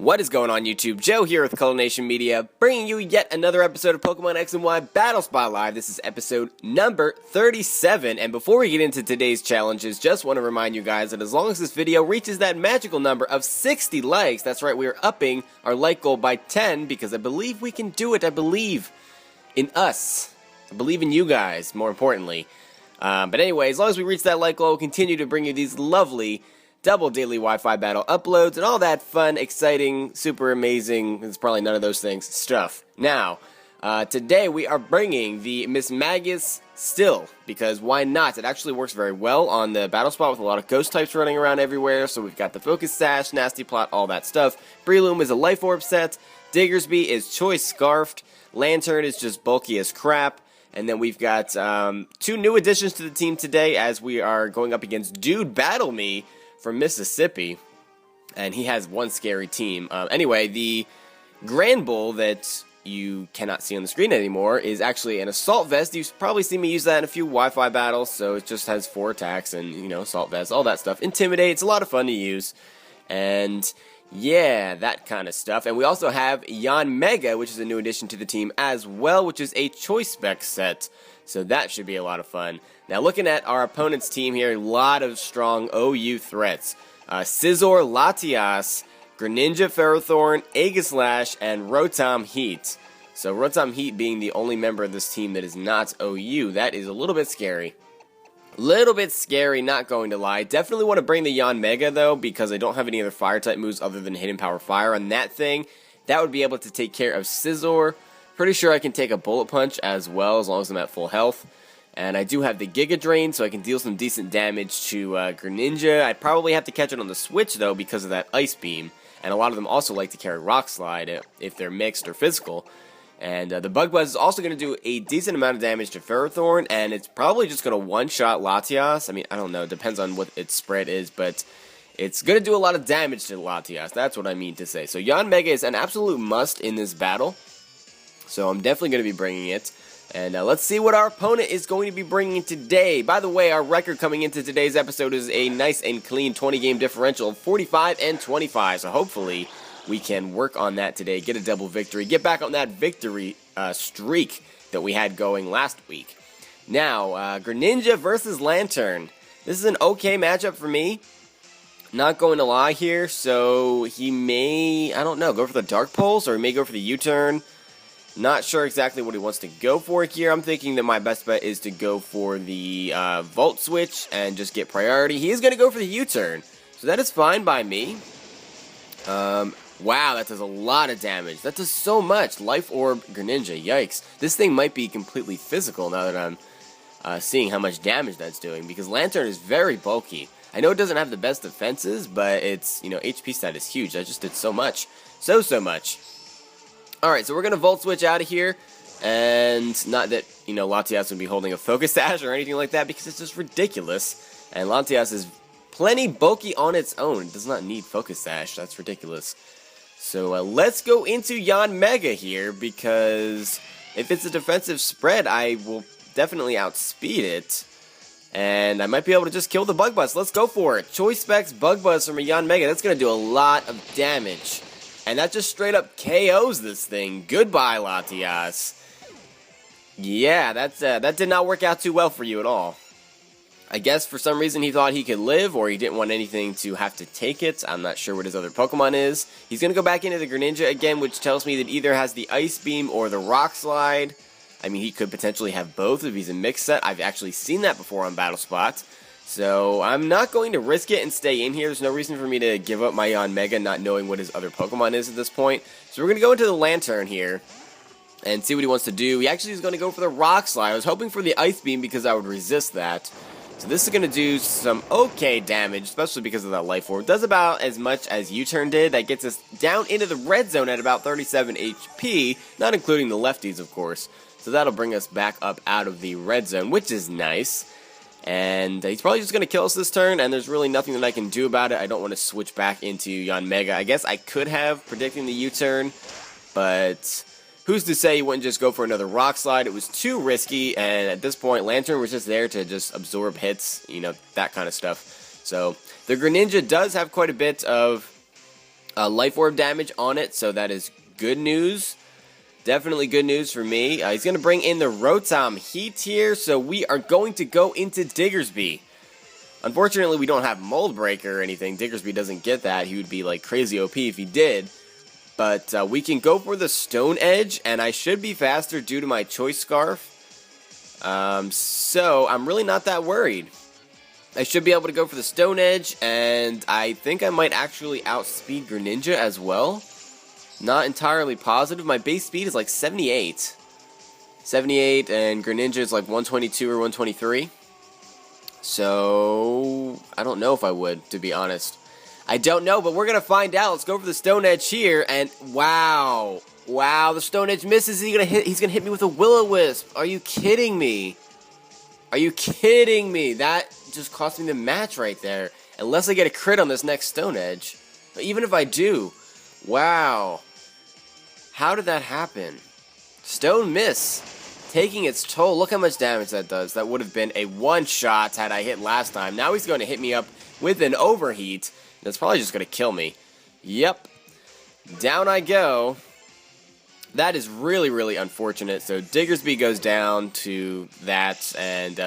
What is going on YouTube? Joe here with Culination Media, bringing you yet another episode of Pokemon X and Y Battle Spot Live. This is episode number 37, and before we get into today's challenges, just want to remind you guys that as long as this video reaches that magical number of 60 likes, that's right, we are upping our like goal by 10, because I believe we can do it. I believe in us. I believe in you guys, more importantly. But anyway, as long as we reach that like goal, we'll continue to bring you these lovely double daily Wi-Fi battle uploads and all that fun, exciting, super amazing, it's probably none of those things, stuff. Now, today we are bringing the Miss Magus still, because why not? It actually works very well on the battle spot with a lot of ghost types running around everywhere, so we've got the Focus Sash, Nasty Plot, all that stuff. Breloom is a Life Orb set, Diggersby is Choice Scarfed, Lanturn is just bulky as crap, and then we've got two new additions to the team today as we are going up against Dude Battle Me from Mississippi, and he has one scary team. Anyway, the Grand Bull that you cannot see on the screen anymore is actually an Assault Vest. You've probably seen me use that in a few Wi-Fi battles, so it just has 4 attacks and, you know, Assault Vest, all that stuff. Intimidate, it's a lot of fun to use, and yeah, that kind of stuff. And we also have Yanmega, which is a new addition to the team as well, which is a Choice Spec set, so that should be a lot of fun. Now, looking at our opponent's team here, a lot of strong OU threats. Scizor, Latias, Greninja, Ferrothorn, Aegislash, and Rotom Heat. So Rotom Heat being the only member of this team that is not OU, that is a little bit scary. Little bit scary, not going to lie. Definitely want to bring the Yanmega, though, because I don't have any other Fire-type moves other than Hidden Power Fire on that thing. That would be able to take care of Scizor. Pretty sure I can take a Bullet Punch as well, as long as I'm at full health. And I do have the Giga Drain, so I can deal some decent damage to Greninja. I'd probably have to catch it on the Switch, though, because of that Ice Beam. And a lot of them also like to carry Rock Slide if they're mixed or physical. And the Bug Buzz is also going to do a decent amount of damage to Ferrothorn, and it's probably just going to one-shot Latias. I mean, I don't know, it depends on what its spread is, but it's going to do a lot of damage to Latias. That's what I mean to say. So Yanmega is an absolute must in this battle, so I'm definitely going to be bringing it. And let's see what our opponent is going to be bringing today. By the way, our record coming into today's episode is a nice and clean 20-game differential of 45 and 25. So hopefully we can work on that today, get a double victory, get back on that victory streak that we had going last week. Now, Greninja versus Lanturn. This is an okay matchup for me. Not going to lie here, so he may, I don't know, go for the Dark Pulse, or he may go for the U-turn. Not sure exactly what he wants to go for here. I'm thinking that my best bet is to go for the Volt Switch and just get priority. He is going to go for the U-turn, so that is fine by me. Wow, that does a lot of damage. That does so much. Life Orb Greninja, yikes. This thing might be completely physical now that I'm seeing how much damage that's doing, because Lanturn is very bulky. I know it doesn't have the best defenses, but its, you know, HP stat is huge. That just did so much. So much. Alright, so we're going to Volt Switch out of here, and not that, you know, Latias would be holding a Focus Sash or anything like that, because it's just ridiculous, and Latias is plenty bulky on its own. It does not need Focus Sash. That's ridiculous. So let's go into Yanmega here, because if it's a defensive spread, I will definitely outspeed it, and I might be able to just kill the Bug Buzz. Let's go for it. Choice Specs Bug Buzz from a Yanmega. That's going to do a lot of damage. And that just straight up KOs this thing. Goodbye, Latias. Yeah, that did not work out too well for you at all. I guess for some reason he thought he could live, or he didn't want anything to have to take it. I'm not sure what his other Pokemon is. He's going to go back into the Greninja again, which tells me that either has the Ice Beam or the Rock Slide. I mean, he could potentially have both if he's a mix set. I've actually seen that before on Battle Spots. So I'm not going to risk it and stay in here. There's no reason for me to give up my Yanmega not knowing what his other Pokemon is at this point. So we're going to go into the Lanturn here and see what he wants to do. He actually is going to go for the Rock Slide. I was hoping for the Ice Beam because I would resist that. So this is going to do some okay damage, especially because of that Life Orb. It does about as much as U-turn did. That gets us down into the red zone at about 37 HP, not including the lefties, of course. So that'll bring us back up out of the red zone, which is nice. And he's probably just going to kill us this turn, and there's really nothing that I can do about it. I don't want to switch back into Yanmega. I guess I could have, predicting the U-turn, but who's to say he wouldn't just go for another Rock Slide? It was too risky, and at this point, Lanturn was just there to just absorb hits, you know, that kind of stuff. So the Greninja does have quite a bit of life orb damage on it, so that is good news. Definitely good news for me. He's going to bring in the Rotom Heat here, so we are going to go into Diggersby. Unfortunately, we don't have Mold Breaker or anything. Diggersby doesn't get that. He would be like crazy OP if he did. But we can go for the Stone Edge, and I should be faster due to my Choice Scarf. So I'm really not that worried. I should be able to go for the Stone Edge, and I think I might actually outspeed Greninja as well. Not entirely positive. My base speed is like 78. 78, and Greninja is like 122 or 123. So I don't know if I would, to be honest. I don't know, but we're going to find out. Let's go for the Stone Edge here, and wow. Wow, the Stone Edge misses. He's going to hit me with a Will-O-Wisp. Are you kidding me? Are you kidding me? That just cost me the match right there. Unless I get a crit on this next Stone Edge. But even if I do, wow. How did that happen? Stone Miss. Taking its toll. Look how much damage that does. That would have been a one-shot had I hit last time. Now he's going to hit me up with an Overheat. That's probably just going to kill me. Yep. Down I go. That is really, really unfortunate. So Diggersby goes down to that, and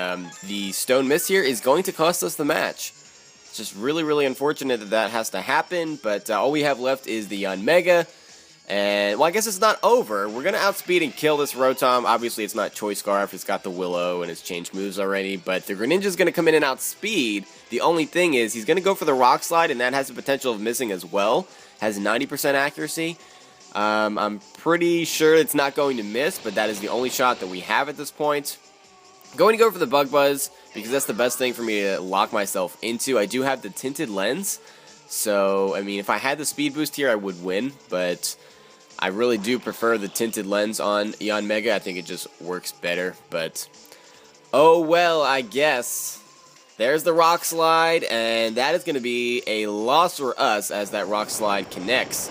the Stone Miss here is going to cost us the match. It's just really, really unfortunate that that has to happen, but all we have left is the Yanmega. And, well, I guess it's not over. We're going to outspeed and kill this Rotom. Obviously, it's not Choice Scarf. It's got the Willow and it's changed moves already. But the Greninja's going to come in and outspeed. The only thing is he's going to go for the Rock Slide, and that has the potential of missing as well. Has 90% accuracy. I'm pretty sure it's not going to miss, but that is the only shot that we have at this point. Going to go for the Bug Buzz, because that's the best thing for me to lock myself into. I do have the Tinted Lens. So, I mean, if I had the Speed Boost here, I would win, but I really do prefer the Tinted Lens on Yanmega. I think it just works better, but oh well, I guess. There's the Rock Slide, and that is going to be a loss for us as that Rock Slide connects.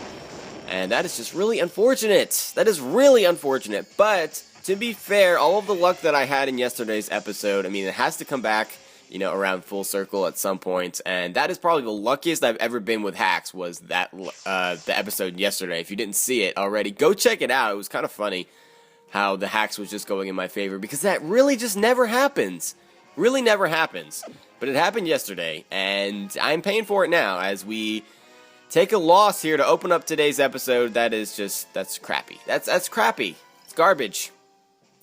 And that is just really unfortunate. That is really unfortunate, but to be fair, all of the luck that I had in yesterday's episode, I mean, it has to come back, you know, around full circle at some point, and that is probably the luckiest I've ever been with hacks, was that the episode yesterday. If you didn't see it already, go check it out. It was kind of funny how the hacks was just going in my favor, because that really just never happens. Really never happens. But it happened yesterday, and I'm paying for it now as we take a loss here to open up today's episode. That is just, that's crappy. That's crappy. It's garbage.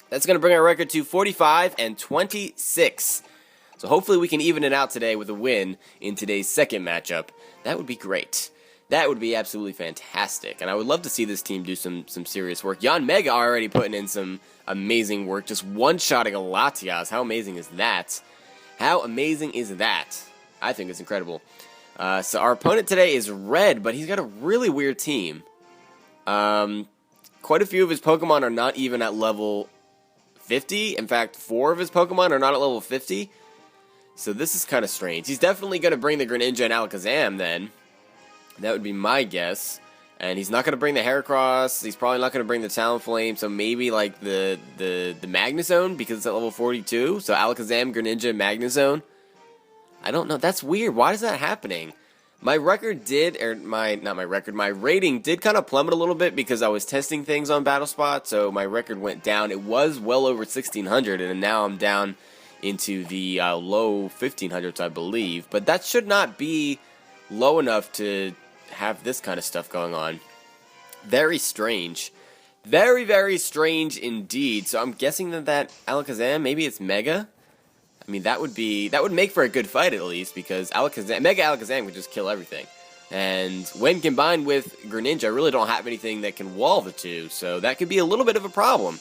That's going to bring our record to 45-26. So hopefully we can even it out today with a win in today's second matchup. That would be great. That would be absolutely fantastic. And I would love to see this team do some serious work. Yanmega already putting in some amazing work. Just one-shotting a Latias. How amazing is that? How amazing is that? I think it's incredible. So our opponent today is Red, but he's got a really weird team. Quite a few of his Pokemon are not even at level 50. In fact, 4 of his Pokemon are not at level 50. So this is kind of strange. He's definitely going to bring the Greninja and Alakazam then. That would be my guess. And he's not going to bring the Heracross. He's probably not going to bring the Talonflame. So maybe like the Magnezone, because it's at level 42. So Alakazam, Greninja, Magnezone. I don't know. That's weird. Why is that happening? My record did, or my rating did kind of plummet a little bit because I was testing things on BattleSpot. So my record went down. It was well over 1,600, and now I'm down into the low 1,500s, I believe. But that should not be low enough to have this kind of stuff going on. Very strange. Very, very strange indeed. So I'm guessing that Alakazam, maybe it's Mega? I mean, that would make for a good fight at least, because Mega Alakazam could just kill everything. And when combined with Greninja, I really don't have anything that can wall the two, so that could be a little bit of a problem.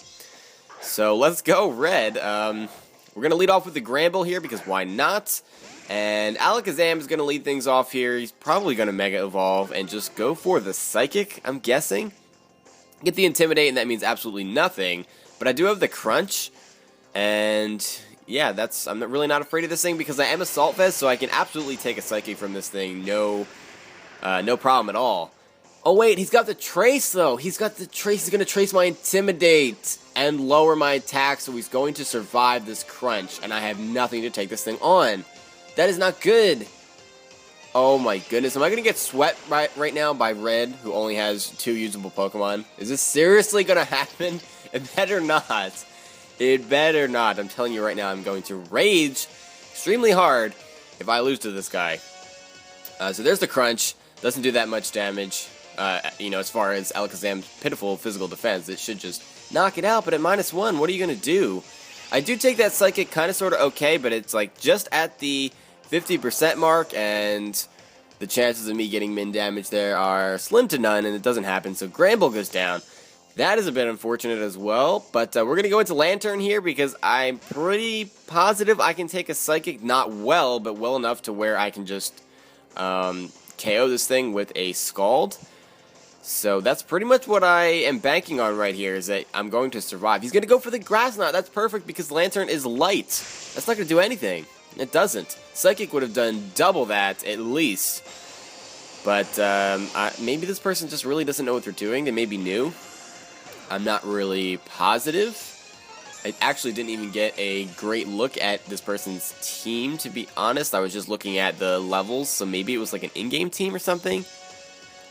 So let's go Red. We're going to lead off with the Granbull here, because why not? And Alakazam is going to lead things off here. He's probably going to Mega Evolve and just go for the Psychic, I'm guessing. Get the Intimidate, and that means absolutely nothing. But I do have the Crunch, and yeah, I'm really not afraid of this thing because I am Assault Vest, so I can absolutely take a Psychic from this thing. No problem at all. Oh wait, he's got the Trace though. He's got the Trace. He's going to Trace my Intimidate and lower my attack, so he's going to survive this Crunch, and I have nothing to take this thing on. That is not good. Oh my goodness, am I gonna get swept right now by Red, who only has 2 usable Pokemon? Is this seriously gonna happen? It better not. It better not. I'm telling you right now, I'm going to rage extremely hard if I lose to this guy. So there's the Crunch. Doesn't do that much damage. As far as Alakazam's pitiful physical defense, it should just knock it out. But at -1, what are you gonna do? I do take that Psychic kind of sort of okay, but it's like just at the 50% mark, and the chances of me getting min damage there are slim to none, and it doesn't happen, so Granbull goes down. That is a bit unfortunate as well, but we're going to go into Lanturn here because I'm pretty positive I can take a Psychic, not well, but well enough to where I can just KO this thing with a Scald. So that's pretty much what I am banking on right here, is that I'm going to survive. He's going to go for the Grass Knot. That's perfect because Lanturn is light. That's not going to do anything. It doesn't. Psychic would have done double that, at least. But, maybe this person just really doesn't know what they're doing. They may be new. I'm not really positive. I actually didn't even get a great look at this person's team, to be honest. I was just looking at the levels, so maybe it was like an in-game team or something.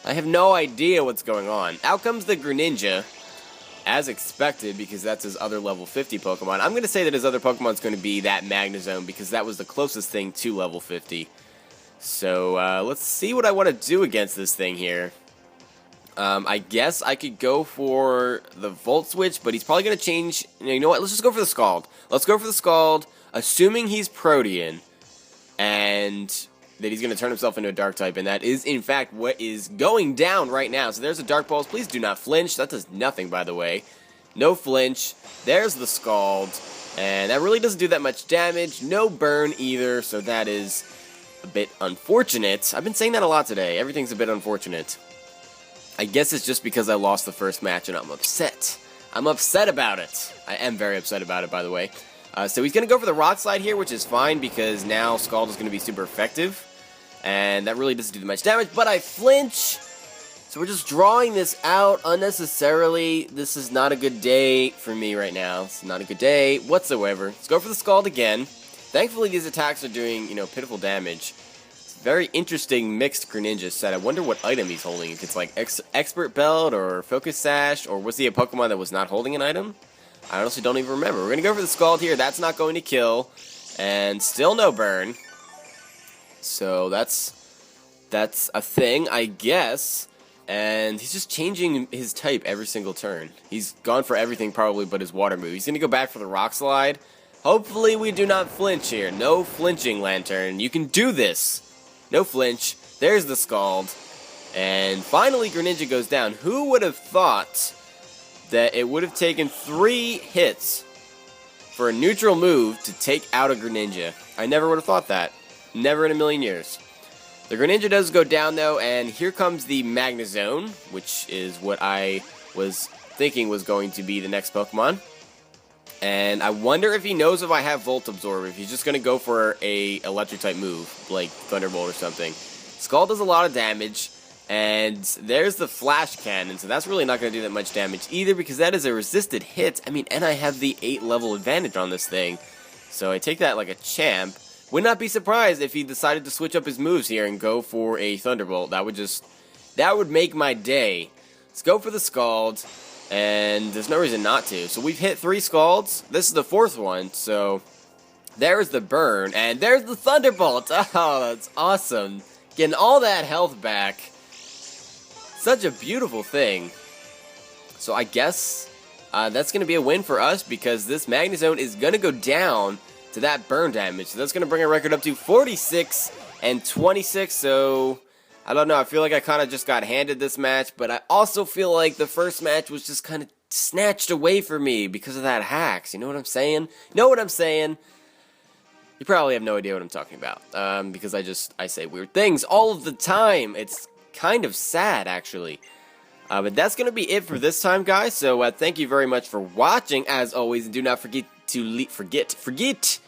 I have no idea what's going on. Out comes the Greninja, as expected, because that's his other level 50 Pokemon. I'm going to say that his other Pokemon is going to be that Magnezone, because that was the closest thing to level 50. So, let's see what I want to do against this thing here. I guess I could go for the Volt Switch, but he's probably going to change. You know what? Let's just go for the Scald. Let's go for the Scald, assuming he's Protean, and that he's going to turn himself into a Dark type, and that is, in fact, what is going down right now. So there's a Dark Pulse. Please do not flinch. That does nothing, by the way. No flinch. There's the Scald, and that really doesn't do that much damage. No burn either, so that is a bit unfortunate. I've been saying that a lot today. Everything's a bit unfortunate. I guess it's just because I lost the first match, and I'm upset. I'm upset about it. I am very upset about it, by the way. So he's going to go for the Rock Slide here, which is fine, because now Scald is going to be super effective. And that really doesn't do much damage, but I flinch. So we're just drawing this out unnecessarily. This is not a good day for me right now. It's not a good day whatsoever. Let's go for the Scald again. Thankfully, these attacks are doing, pitiful damage. It's a very interesting mixed Greninja set. I wonder what item he's holding. If it's like Expert Belt or Focus Sash, or was he a Pokemon that was not holding an item? I honestly don't even remember. We're going to go for the Scald here. That's not going to kill. And still no burn. So that's a thing, I guess. And he's just changing his type every single turn. He's gone for everything probably but his water move. He's going to go back for the Rock Slide. Hopefully we do not flinch here. No flinching, Lanturn. You can do this. No flinch. There's the Scald. And finally Greninja goes down. Who would have thought that it would have taken 3 hits for a neutral move to take out a Greninja? I never would have thought that. Never in a million years. The Greninja does go down, though, and here comes the Magnezone, which is what I was thinking was going to be the next Pokemon. And I wonder if he knows if I have Volt Absorb, if he's just going to go for a Electric-type move, like Thunderbolt or something. Scald does a lot of damage, and there's the Flash Cannon, so that's really not going to do that much damage either, because that is a resisted hit. I mean, and I have the 8-level advantage on this thing, so I take that like a champ. Would not be surprised if he decided to switch up his moves here and go for a Thunderbolt. That would make my day. Let's go for the Scald, and there's no reason not to. So we've hit 3 Scalds. This is the 4th one, so there's the burn, and there's the Thunderbolt. Oh, that's awesome. Getting all that health back. Such a beautiful thing. So I guess that's going to be a win for us, because this Magnezone is going to go down to that burn damage. So that's going to bring our record up to 46 and 26. So I don't know. I feel like I kind of just got handed this match, but I also feel like the first match was just kind of snatched away from me because of that hacks. You know what I'm saying? You know what I'm saying? You probably have no idea what I'm talking about, because I say weird things all of the time. It's kind of sad, actually. But that's going to be it for this time, guys. So thank you very much for watching, as always, and do not forget to forget.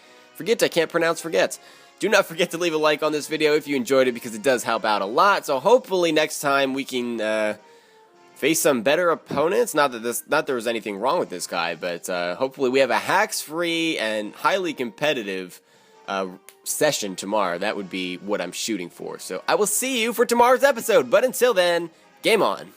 I can't pronounce forget. Do not forget to leave a like on this video if you enjoyed it, because it does help out a lot. So hopefully next time we can face some better opponents. Not that there was anything wrong with this guy, but hopefully we have a hacks-free and highly competitive session tomorrow. That would be what I'm shooting for. So I will see you for tomorrow's episode. But until then, game on.